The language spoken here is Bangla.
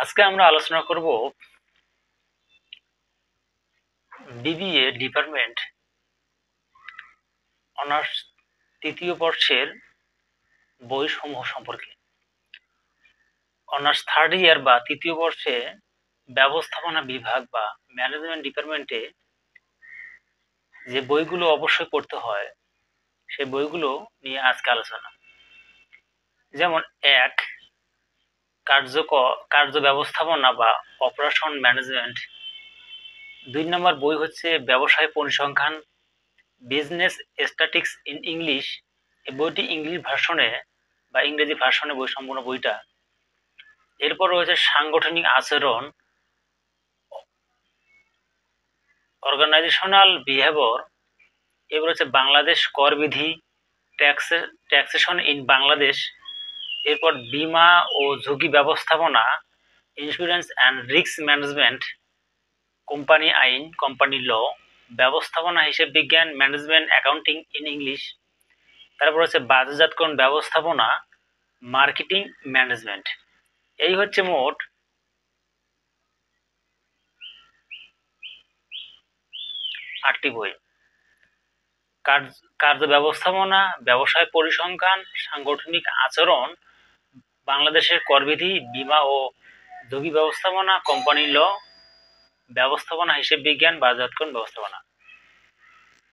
আজকে আমরা আলোচনা করব বিবিএ ডিপার্টমেন্ট অনার্স তৃতীয় বর্ষের বইসমূহ সম্পর্কে। অনার্স থার্ড ইয়ার বা তৃতীয় বর্ষে ব্যবস্থাপনা বিভাগ বা ম্যানেজমেন্ট ডিপার্টমেন্টে যে বইগুলো অবশ্যই পড়তে হয় সেই বইগুলো নিয়ে আজকে আলোচনা। যেমন ১ কার্য ব্যবস্থাপনা বা অপারেশন ম্যানেজমেন্ট। ২ নম্বর বই হচ্ছে ব্যবসায় পরিসংখ্যান, বিজনেস স্ট্যাটিস্টিক্স ইন ইংলিশ। এই বইটি ইংলিশ ভার্সনে বা ইংরেজি ভার্সনে সম্পূর্ণ বইটা। এরপর রয়েছে সাংগঠনিক আচরণ, অর্গানাইজেশনাল বিহেভিয়ার। এবার হচ্ছে বাংলাদেশ কর বিধি, ট্যাক্সেশন ইন বাংলাদেশ। এরপর বীমা ও ঝুঁকি ব্যবস্থাপনা, insurance and risk management. Company আইন, কোম্পানি ল, ব্যবস্থাপনা হিসেব বিজ্ঞান, ম্যানেজমেন্ট অ্যাকাউন্টিং ইন ইংলিশ। তারপর হচ্ছে বাজারজাতকরণ ব্যবস্থাপনা, মার্কেটিং ম্যানেজমেন্ট। এই হচ্ছে মোট ৮টি বই। কার্য ব্যবস্থাপনা, ব্যবসায় পরিসংখ্যান, সাংগঠনিক আচরণ, বাংলাদেশের করবিধি, বীমা ও ঝুঁকি ব্যবস্থাপনা, কোম্পানি ল, ব্যবস্থাপনা হিসেব বিজ্ঞান, বাজারজাতকরণ ব্যবস্থাপনা।